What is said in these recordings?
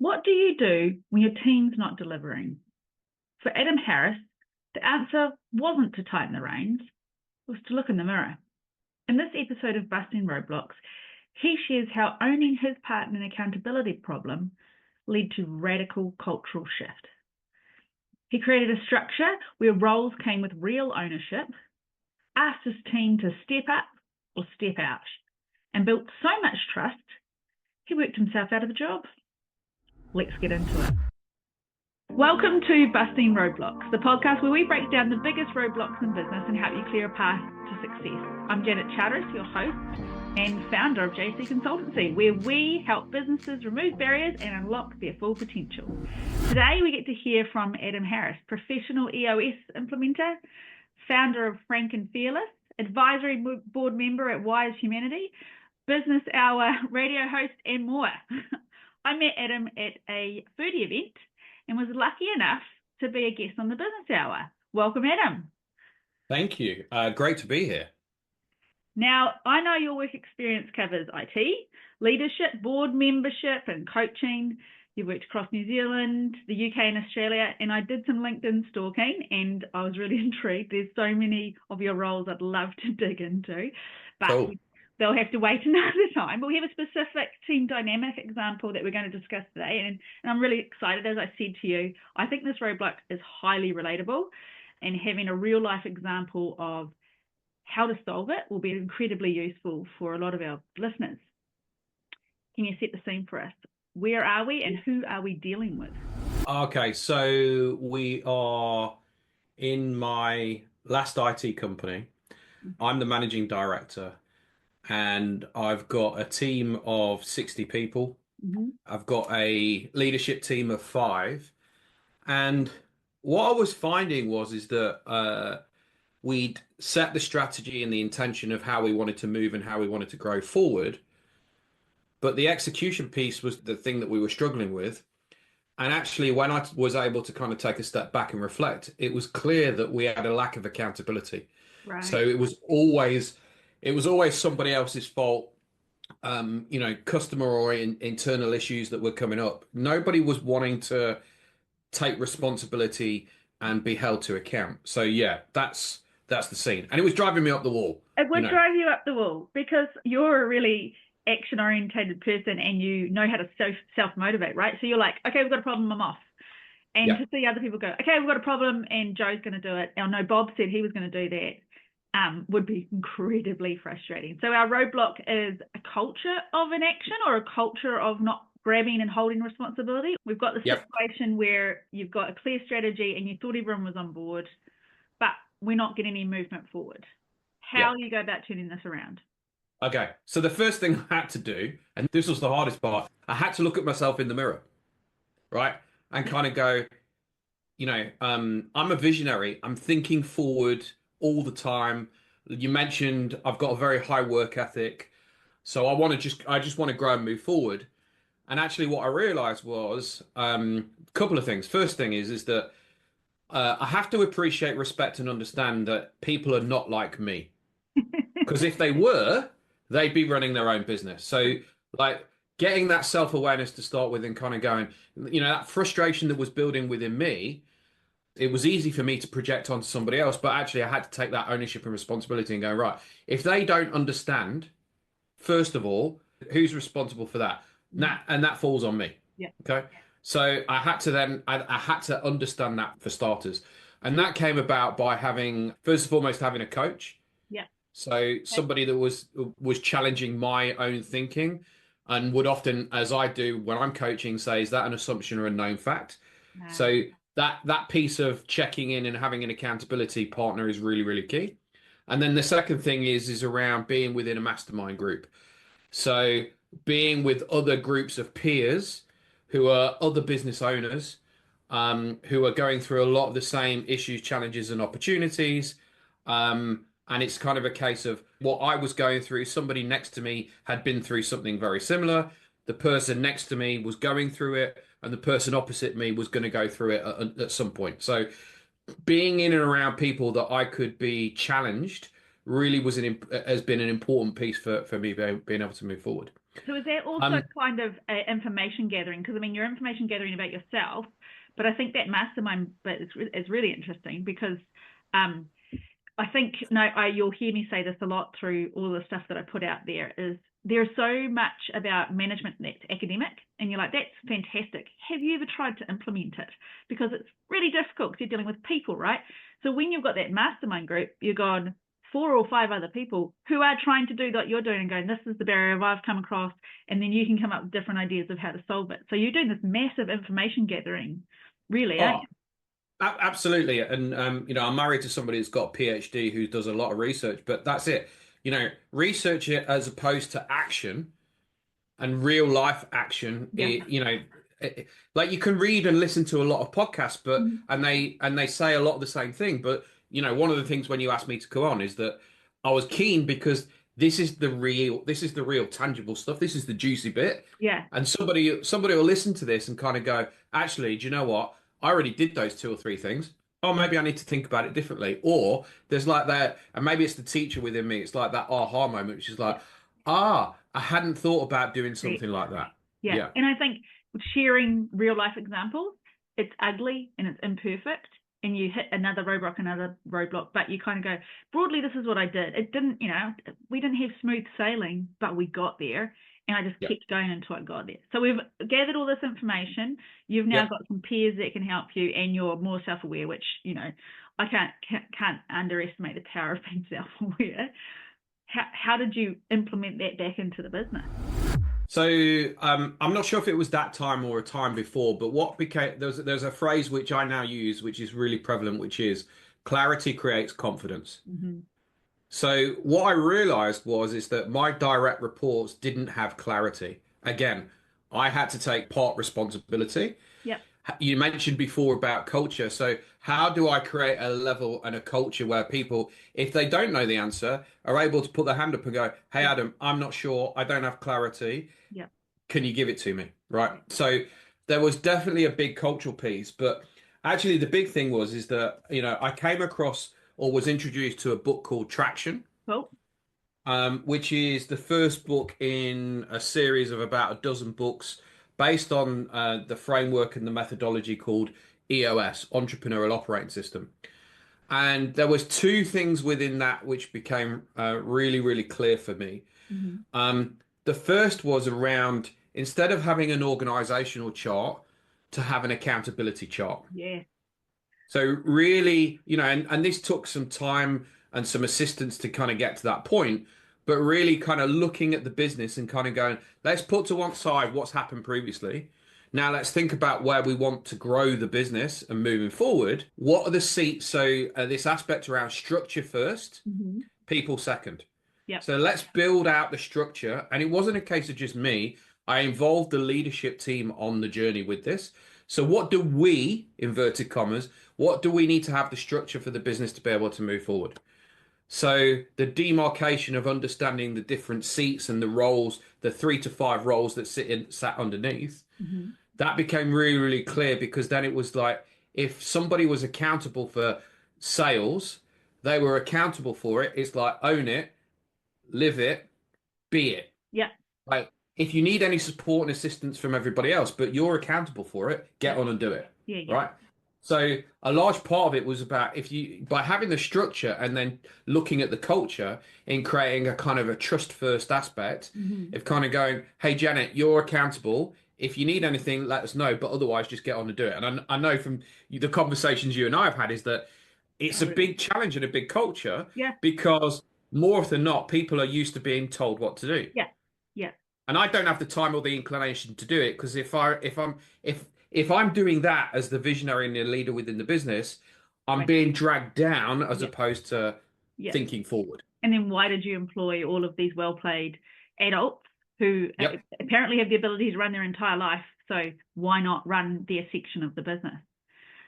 What do you do when your team's not delivering? For Adam Harris, the answer wasn't to tighten the reins, it was to look in the mirror. In this episode of Busting Roadblocks, he shares how owning his part in an accountability problem led to radical cultural shift. He created a structure where roles came with real ownership, asked his team to step up or step out, and built so much trust, he worked himself out of a job. Let's get into it. Welcome to Busting Roadblocks, the podcast where we break down the biggest roadblocks in business and help you clear a path to success. I'm Janet Charteris, your host and founder of JC Consultancy, where we help businesses remove barriers and unlock their full potential. Today, we get to hear from Adam Harris, professional EOS implementer, founder of Frank and Fearless, advisory board member at Wise Humanity, Business Hour radio host, and more. I met Adam at a foodie event and was lucky enough to be a guest on the Business Hour. Welcome, Adam. Thank you. Great to be here. Now, I know your work experience covers IT, leadership, board membership, and coaching. You've worked across New Zealand, the UK, and Australia, and I did some LinkedIn stalking, and I was really intrigued. There's so many of your roles I'd love to dig into, but Cool. They'll have to wait another time. But we have a specific team dynamic example that we're going to discuss today, and I'm really excited. As I said to you, I think this roadblock is highly relatable, and having a real life example of how to solve it will be incredibly useful for a lot of our listeners. Can you set the scene for us? Where are we and who are we dealing with? Okay, so we are in my last IT company. I'm the managing director, and I've got a team of 60 people. I've got a leadership team of 5. And what I was finding is that we'd set the strategy and the intention of how we wanted to move and how we wanted to grow forward. But the execution piece was the thing that we were struggling with. And actually, when I was able to kind of take a step back and reflect, it was clear that we had a lack of accountability. Right. So it was always somebody else's fault. Customer or internal issues that were coming up. Nobody was wanting to take responsibility and be held to account. So yeah, that's the scene. And it was driving me up the wall. It would drive you up the wall because you're a really action-orientated person and you know how to self-motivate, right? So you're like, okay, we've got a problem, I'm off. And to see other people go, okay, we've got a problem and Joe's going to do it. Or no, Bob said he was going to do that, would be incredibly frustrating. So our roadblock is a culture of inaction or a culture of not grabbing and holding responsibility. We've got the situation where you've got a clear strategy and you thought everyone was on board, but we're not getting any movement forward. How do you go about turning this around? Okay, so the first thing I had to do, and this was the hardest part, I had to look at myself in the mirror, right? And kind of go, I'm a visionary. I'm thinking forward all the time. You mentioned I've got a very high work ethic. So I just want to grow and move forward. And actually what I realized was a couple of things. First thing is that I have to appreciate, respect, and understand that people are not like me. Because if they were, they'd be running their own business. So like getting that self-awareness to start with and kind of going, that frustration that was building within me, it was easy for me to project onto somebody else, but actually I had to take that ownership and responsibility and go, right, if they don't understand, first of all, who's responsible for that? And that falls on me. Yeah. Okay. So I had to understand that for starters. And that came about by first and foremost, having a coach. Yeah. So somebody that was challenging my own thinking and would often, as I do when I'm coaching, say, is that an assumption or a known fact? Wow. So that piece of checking in and having an accountability partner is really, really key. And then the second thing is around being within a mastermind group. So being with other groups of peers who are other business owners, who are going through a lot of the same issues, challenges, and opportunities. And it's kind of a case of what I was going through. Somebody next to me had been through something very similar. The person next to me was going through it, and the person opposite me was going to go through it at some point. So being in and around people that I could be challenged really has been an important piece for me being able to move forward. So is there also kind of information gathering? Because I mean, you're information gathering about yourself, but I think that mastermind bit is really interesting because I think you'll hear me say this a lot through all the stuff that I put out there is there's so much about management that's academic, and you're like, that's fantastic. Have you ever tried to implement it? Because it's really difficult because you're dealing with people, right? So when you've got that mastermind group, you've got 4 or 5 other people who are trying to do what you're doing and going, this is the barrier I've come across, and then you can come up with different ideas of how to solve it. So you're doing this massive information gathering, really, aren't you? Absolutely. And, I'm married to somebody who's got a PhD who does a lot of research, but that's it. Research it as opposed to action and real life action. Like you can read and listen to a lot of podcasts, but and they say a lot of the same thing. But one of the things when you asked me to go on is that I was keen because this is the real tangible stuff. This is the juicy bit. Yeah. And somebody will listen to this and kind of go, actually, do you know what? I already did those 2 or 3 things. Oh, maybe I need to think about it differently. Or there's like that, and maybe it's the teacher within me. It's like that aha moment, which is like, I hadn't thought about doing something like that. Yeah. Yeah. And I think sharing real life examples, it's ugly and it's imperfect, and you hit another roadblock, but you kind of go, broadly, this is what I did. It didn't, we didn't have smooth sailing, but we got there. And I just kept going until I got there. So we've gathered all this information. You've now got some peers that can help you, and you're more self-aware, which, I can't underestimate the power of being self-aware. How did you implement that back into the business? So I'm not sure if it was that time or a time before, but what became there's a phrase which I now use, which is really prevalent, which is clarity creates confidence. Mm-hmm. So what I realized is that my direct reports didn't have clarity. Again, I had to take part responsibility. Yep. You mentioned before about culture. So how do I create a level and a culture where people, if they don't know the answer, are able to put their hand up and go, hey, Adam, I'm not sure. I don't have clarity. Yeah. Can you give it to me? Right. So there was definitely a big cultural piece, but actually the big thing is that, I came across or was introduced to a book called Traction, Cool. which is the first book in a series of about a dozen books based on the framework and the methodology called EOS, Entrepreneurial Operating System. And there was 2 things within that which became really, really clear for me. Mm-hmm. The first was around, instead of having an organizational chart, to have an accountability chart. Yeah. So really, and this took some time and some assistance to kind of get to that point, but really kind of looking at the business and kind of going, let's put to one side what's happened previously. Now let's think about where we want to grow the business and moving forward. What are the seats? So this aspect around structure first, people second. Yep. So let's build out the structure. And it wasn't a case of just me. I involved the leadership team on the journey with this. So what do we, inverted commas, what do we need to have the structure for the business to be able to move forward? So the demarcation of understanding the different seats and the roles, the 3 to 5 roles that sat underneath, that became really, really clear, because then it was like, if somebody was accountable for sales, they were accountable for it. It's like, own it, live it, be it. Yeah. Like, if you need any support and assistance from everybody else, but you're accountable for it, get on and do it. Yeah. Right. So a large part of it was about, by having the structure and then looking at the culture in creating a kind of a trust first aspect of kind of going, hey, Janet, you're accountable. If you need anything, let us know. But otherwise, just get on and do it. And I know from the conversations you and I have had is that it's a big challenge and a big culture. Yeah. Because more often than not, people are used to being told what to do. Yeah. Yeah. And I don't have the time or the inclination to do it, because if I'm doing that as the visionary and the leader within the business, I'm being dragged down as opposed to thinking forward. And then why did you employ all of these well-paid adults who apparently have the ability to run their entire life? So why not run their section of the business?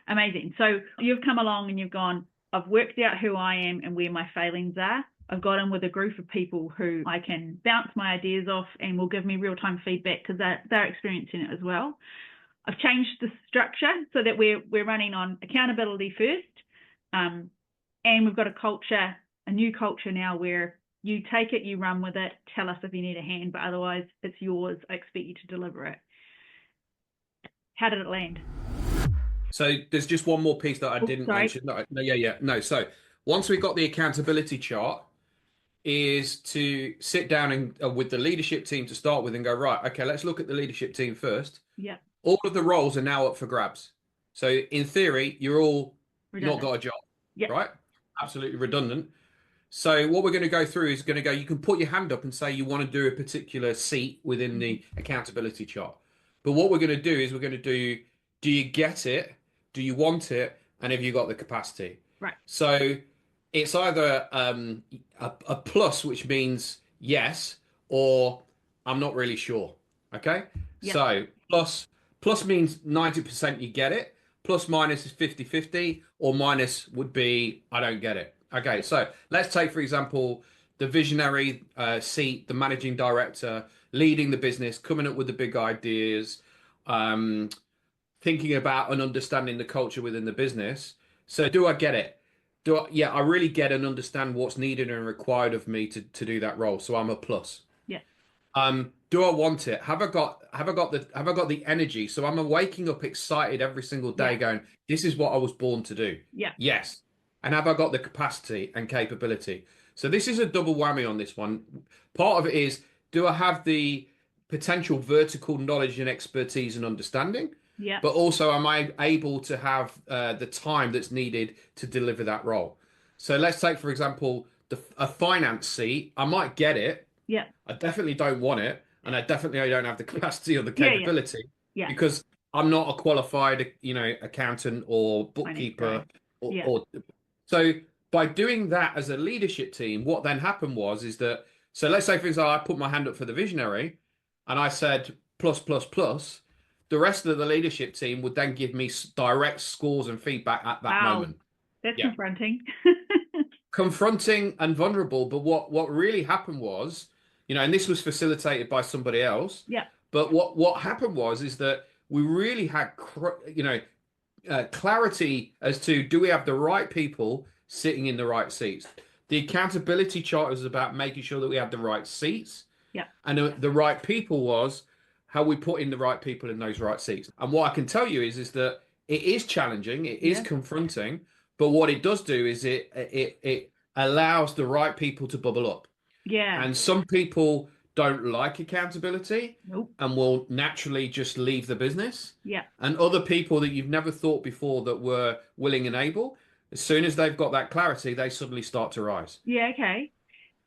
Amazing. So you've come along and you've gone, I've worked out who I am and where my failings are. I've got in with a group of people who I can bounce my ideas off and will give me real-time feedback because they're experiencing it as well. I've changed the structure so that we're running on accountability first, and we've got a new culture now where You take it, you run with it, tell us if you need a hand, but otherwise it's yours. I expect you to deliver it. How did it land? So there's just one more piece that I Oh, didn't sorry. mention. No, yeah. No. So once we got the accountability chart, is to sit down and with the leadership team to start with and go, right, okay, let's look at the leadership team first. Yeah. All of the roles are now up for grabs. So in theory, you're all not Redundant. got a job, Yeah. right? Absolutely redundant. So what we're going to go through is going to go, you can put your hand up and say you want to do a particular seat within the accountability chart. But what we're going to do is we're going to do you get it? Do you want it? And have you got the capacity? Right. So it's either a plus, which means yes, or I'm not really sure. Okay. Yeah. So plus means 90% you get it. Plus minus is 50-50, or minus would be I don't get it. Okay. So let's take, for example, the visionary seat, the managing director, leading the business, coming up with the big ideas, um, thinking about and understanding the culture within the business. So do I get it? Yeah, I really get and understand what's needed and required of me to do that role. So I'm a plus. Yeah. Do I want it? Have I got the energy? So I'm waking up excited every single day, Yeah. going, "This is what I was born to do." Yeah. Yes. And have I got the capacity and capability? So this is a double whammy on this one. Part of it is, do I have the potential vertical knowledge and expertise and understanding? Yeah. But also, am I able to have the time that's needed to deliver that role? So let's take, for example, a finance seat. I might get it. Yeah. I definitely don't want it, and I definitely don't have the capacity or the Yeah. Yeah. capability Yeah. because I'm not a qualified, accountant or Finance bookkeeper. guy. Yeah. So by doing that as a leadership team, what then happened is that, so let's say, for example, I put my hand up for the visionary, and I said plus plus plus. The rest of the leadership team would then give me direct scores and feedback at that Wow. moment. That's Yeah. confronting. Confronting and vulnerable. But what really happened was, and this was facilitated by somebody else. Yeah. But what happened is that we really had, clarity as to, do we have the right people sitting in the right seats. The accountability chart was about making sure that we had the right seats. Yeah. And the right people was how we put in the right people in those right seats. And what I can tell you is that it is challenging, it is confronting, but what it does do is it allows the right people to bubble up. Yeah. And some people don't like accountability Nope. and will naturally just leave the business. Yeah. And other people that you've never thought before that were willing and able, as soon as they've got that clarity, they suddenly start to rise. Yeah. Okay.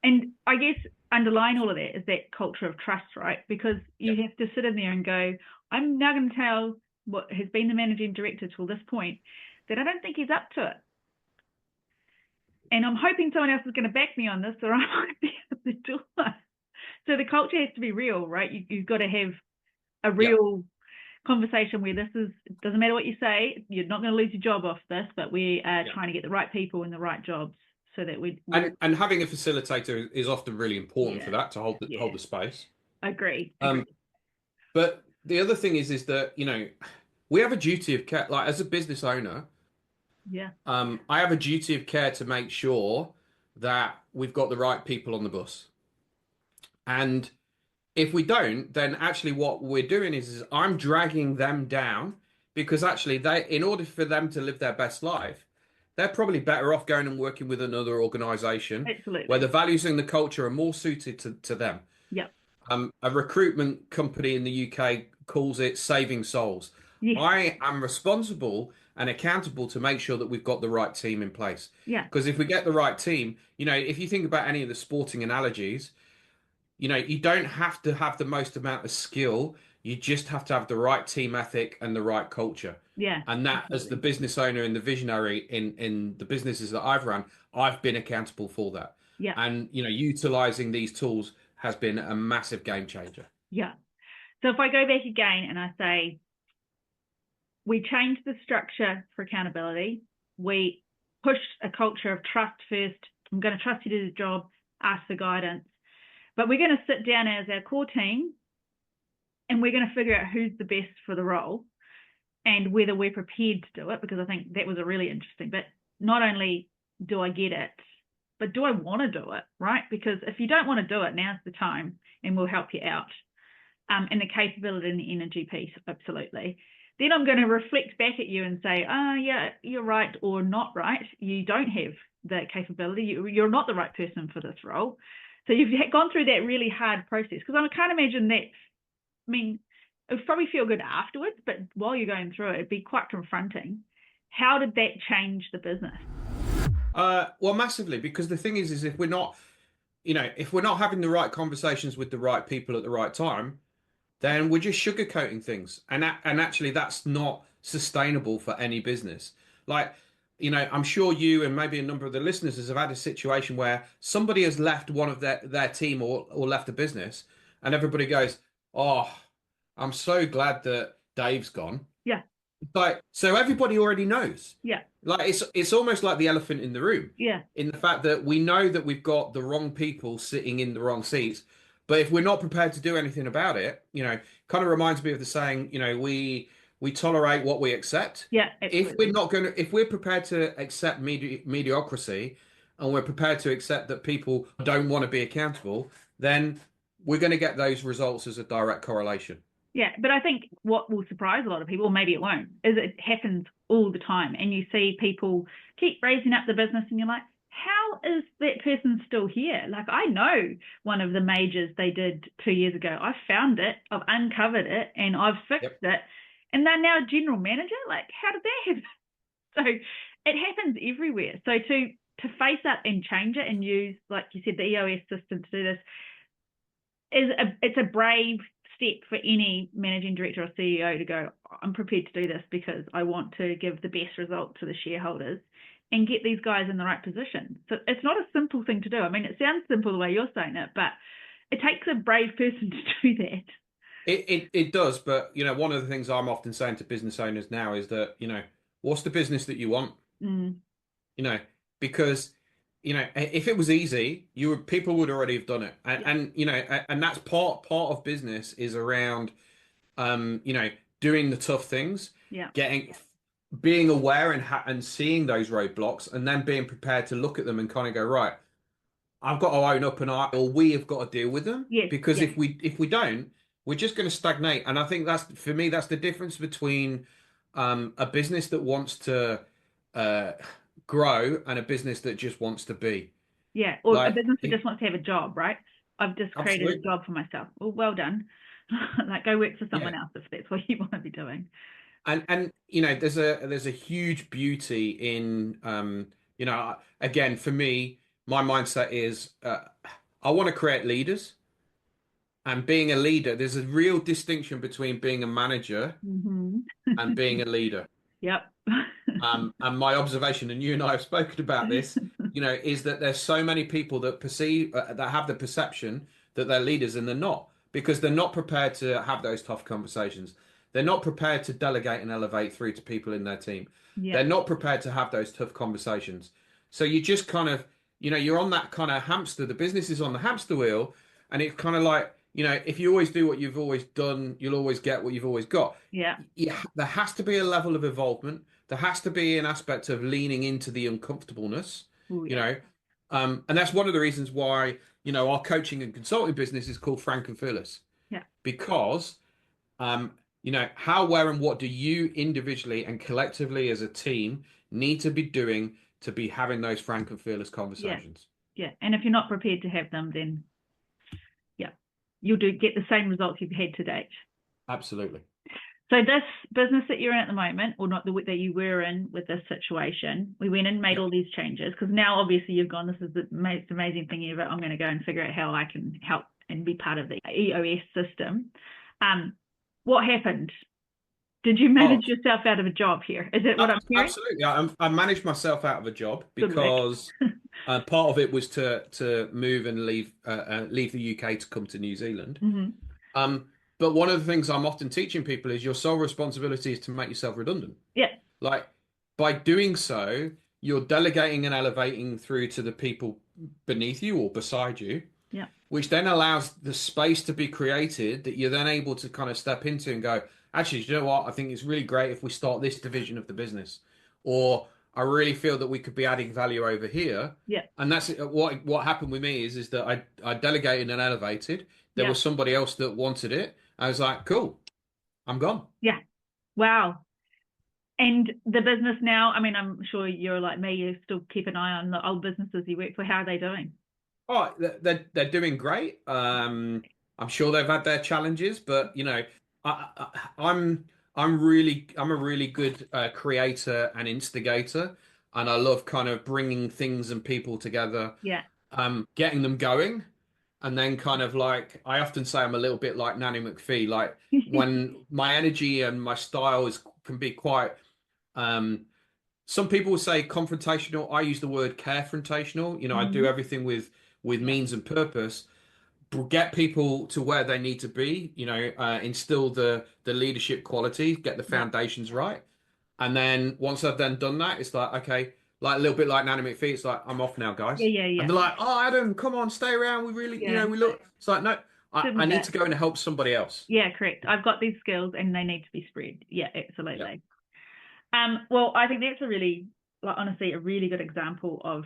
And I guess underlying all of that is that culture of trust, right? Because you have to sit in there and go, I'm now going to tell what has been the managing director till this point that I don't think he's up to it. And I'm hoping someone else is going to back me on this, or I might be at the door. So the culture has to be real, right? You've got to have a real conversation where it doesn't matter what you say, you're not going to lose your job off this, but we are trying to get the right people in the right jobs so that and having a facilitator is often really important for that, to hold the space. Agree. But the other thing is that, we have a duty of care, like as a business owner. Yeah. I have a duty of care to make sure that we've got the right people on the bus. And if we don't, then actually what we're doing is I'm dragging them down, because actually in order for them to live their best life, they're probably better off going and working with another organization. Absolutely. Where the values and the culture are more suited to them. Yeah. A recruitment company in the UK calls it saving souls. Yes. I am responsible and accountable to make sure that we've got the right team in place. Yeah. Because if we get the right team, if you think about any of the sporting analogies, you don't have to have the most amount of skill. You just have to have the right team ethic and the right culture. Yeah. And that, absolutely. As the business owner and the visionary in the businesses that I've run, I've been accountable for that. Yeah. And, utilizing these tools has been a massive game changer. Yeah. So if I go back again and I say, we changed the structure for accountability. We pushed a culture of trust first. I'm going to trust you to do the job, ask for guidance. But we're going to sit down as our core team and we're going to figure out who's the best for the role and whether we're prepared to do it, because I think that was a really interesting bit. Not only do I get it, but do I want to do it, right? Because if you don't want to do it, now's the time, and we'll help you out. And the capability and the energy piece, absolutely. Then I'm going to reflect back at you and say, yeah, you're right or not right. You don't have the capability. You're not the right person for this role. So you've gone through that really hard process, because I can't imagine that. I mean, it would probably feel good afterwards, but while you're going through it, it'd be quite confronting. How did that change the business? Well, massively, because the thing is if we're not, if we're not having the right conversations with the right people at the right time, then we're just sugarcoating things, and actually that's not sustainable for any business. Like, I'm sure you and maybe a number of the listeners have had a situation where somebody has left one of their team or left a business, and everybody goes, "Oh, I'm so glad that Dave's gone." Yeah. Like, so everybody already knows. Yeah. Like, it's almost like the elephant in the room. Yeah. In the fact that we know that we've got the wrong people sitting in the wrong seats, but if we're not prepared to do anything about it, kind of reminds me of the saying, we tolerate what we accept. Yeah. If Absolutely. we're not going to, if we're prepared to accept mediocrity, and we're prepared to accept that people don't want to be accountable, then we're going to get those results as a direct correlation. Yeah, but I think what will surprise a lot of people, or maybe it won't, is it happens all the time. And you see people keep raising up the business, and you're like, how is that person still here? Like, I know one of the majors they did 2 years ago. I found it, I've uncovered it, and I've fixed Yep. it. And they're now general manager. Like, how did that happen? So it happens everywhere. So to face up and change it and use, like you said, the EOS system to do this it's a brave step for any managing director or CEO to go, I'm prepared to do this because I want to give the best result to the shareholders and get these guys in the right position. So it's not a simple thing to do. I mean, it sounds simple the way you're saying it, but it takes a brave person to do that. It does, but one of the things I'm often saying to business owners now is that, what's the business that you want? Mm. You know, because if it was easy, people would already have done it. And that's part of business is around doing the tough things, Yeah. being aware and seeing those roadblocks, and then being prepared to look at them and kind of go, right, I've got to own up, or we have got to deal with them, Yes. because Yeah. if we don't, we're just going to stagnate. And I think for me, that's the difference between a business that wants to uh, grow and a business that just wants to be. Yeah. Or a Like, business that just wants to have a job, right? I've just created a absolutely. job for myself. Well done. Like, go work for Yeah. someone else if that's what you want to be doing. And there's a huge beauty in again, for me, my mindset is I want to create leaders. And being a leader, there's a real distinction between being a manager Mm-hmm. and being a leader. Yep. And my observation, and you and I have spoken about this, is that there's so many people that that have the perception that they're leaders, and they're not, because they're not prepared to have those tough conversations. They're not prepared to delegate and elevate through to people in their team. Yeah. They're not prepared to have those tough conversations. So you just kind of, you're on that kind of hamster. The business is on the hamster wheel, and it's kind of like, if you always do what you've always done, you'll always get what you've always got. Yeah. Yeah, there has to be a level of involvement. There has to be an aspect of leaning into the uncomfortableness, Ooh, you yeah. know. And that's one of the reasons why, our coaching and consulting business is called Frank and Fearless. Yeah. Because, how, where, and what do you individually and collectively as a team need to be doing to be having those frank and fearless Yeah. conversations? Yeah. And if you're not prepared to have them, then yeah, you'll get the same results you've had to date. Absolutely. So this business that you're in at the moment, or not that you were in with this situation, we went and made Yep. all these changes, because now obviously you've gone, this is the most amazing thing ever. I'm going to go and figure out how I can help and be part of the EOS system. What happened? Did you manage yourself out of a job here? Is that what I'm hearing? Absolutely. I managed myself out of a job Good work. because part of it was to move and leave the UK to come to New Zealand. Mm-hmm. But one of the things I'm often teaching people is your sole responsibility is to make yourself redundant. Yeah. Like, by doing so, you're delegating and elevating through to the people beneath you or beside you. Yeah. Which then allows the space to be created that you're then able to kind of step into and go, actually, do you know what? I think it's really great if we start this division of the business. Or I really feel that we could be adding value over here. Yeah. And that's what happened with me is that I delegated and elevated. There Yeah. was somebody else that wanted it. I was like, cool, I'm gone. Yeah. Wow. And the business now, I mean, I'm sure you're like me, you still keep an eye on the old businesses you work for. How are they doing? Oh, they're doing great. I'm sure they've had their challenges, but I'm I'm a really good creator and instigator, and I love kind of bringing things and people together, Yeah. getting them going, and then kind of like I often say I'm a little bit like Nanny McPhee. Like when my energy and my style is can be quite um, some people say confrontational. I use the word carefrontational. I do Mhm. everything with Yeah. means and purpose. Get people to where they need to be. Instill the leadership quality, get the Yeah. foundations right, and then once I've then done that, it's like okay, like a little bit like Nanny McPhee. It's like I'm off now, Yeah. guys. Yeah. And Yeah. they're like, "Oh, Adam, come on, stay around. We really, Yeah. we look." It's like, no, Give I them need that. to go and help somebody else. Yeah, correct. I've got these skills and they need to be spread. Yeah, Yeah, absolutely. Well, I think that's a really, like, honestly, a really good example of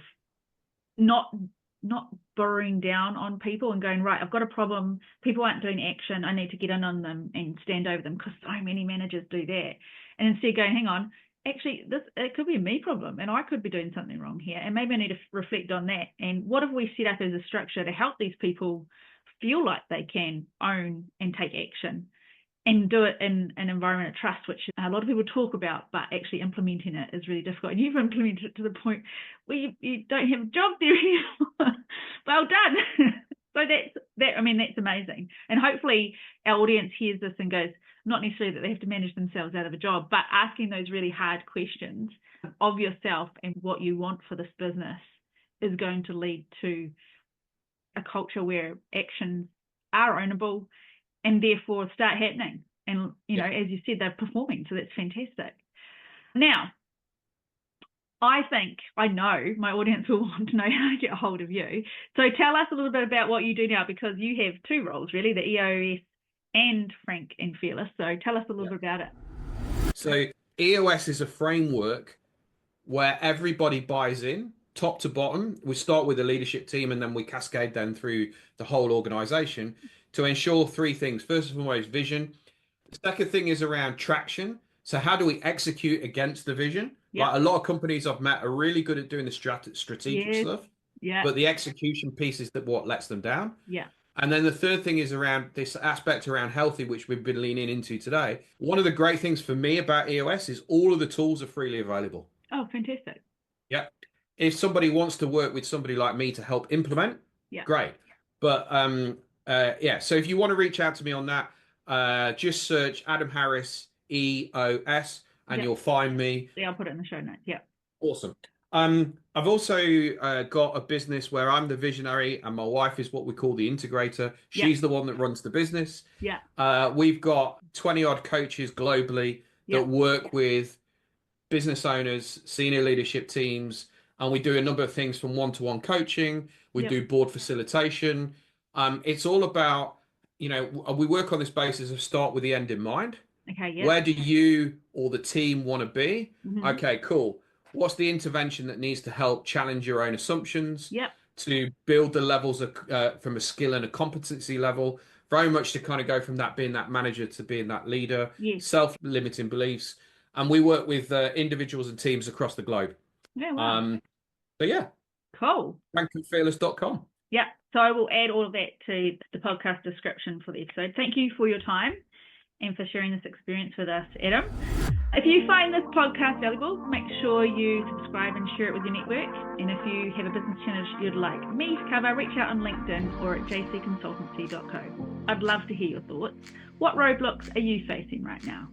not not burrowing down on people and going, right, I've got a problem, people aren't doing action, I need to get in on them and stand over them, because so many managers do that. And instead going, hang on, actually this, it could be a me problem and I could be doing something wrong here, and maybe I need to reflect on that. And what have we set up as a structure to help these people feel like they can own and take action and do it in an environment of trust, which a lot of people talk about, but actually implementing it is really difficult. And you've implemented it to the point where you don't have a job there anymore. Well done. So that's amazing. And hopefully our audience hears this and goes, not necessarily that they have to manage themselves out of a job, but asking those really hard questions of yourself and what you want for this business is going to lead to a culture where actions are ownable and therefore start happening. And, yeah. as you said, they're performing. So that's fantastic. Now, I know my audience will want to know how to get a hold of you. So tell us a little bit about what you do now, because you have two roles, really, the EOS and Frank and Fearless. So tell us a little bit about it. So EOS is a framework where everybody buys in, top to bottom. We start with the leadership team and then we cascade them through the whole organization to ensure three things. First and foremost, vision. The second thing is around traction. So how do we execute against the vision? Yep. Like a lot of companies I've met are really good at doing the strategic Yes. stuff, Yeah. but the execution piece is what lets them down. Yeah. And then the third thing is around this aspect around healthy, which we've been leaning into today. One of the great things for me about EOS is all of the tools are freely available. Oh, fantastic. Yeah. If somebody wants to work with somebody like me to help implement, Yeah. great. But yeah, so if you want to reach out to me on that, just search Adam Harris EOS and you'll find me. Yeah, I'll put it in the show notes. Yeah. Awesome. I've also got a business where I'm the visionary and my wife is what we call the integrator. She's the one that runs the business. Yeah. We've got 20 odd coaches globally that work with business owners, senior leadership teams, and we do a number of things from one-to-one coaching. We do board facilitation. It's all about, we work on this basis of start with the end in mind. Okay. Yeah. Where do you or the team want to be? Mm-hmm. Okay, cool. What's the intervention that needs to help challenge your own assumptions? Yep. To build the levels of from a skill and a competency level, very much to kind of go from that being that manager to being that leader, Yes. self-limiting beliefs. And we work with individuals and teams across the globe. Yeah. Wow. So yeah. Cool. frankandfearless.com. Yeah. So I will add all of that to the podcast description for the episode. Thank you for your time and for sharing this experience with us, Adam. If you find this podcast valuable, make sure you subscribe and share it with your network. And if you have a business challenge you'd like me to cover, reach out on LinkedIn or at jcconsultancy.co. I'd love to hear your thoughts. What roadblocks are you facing right now?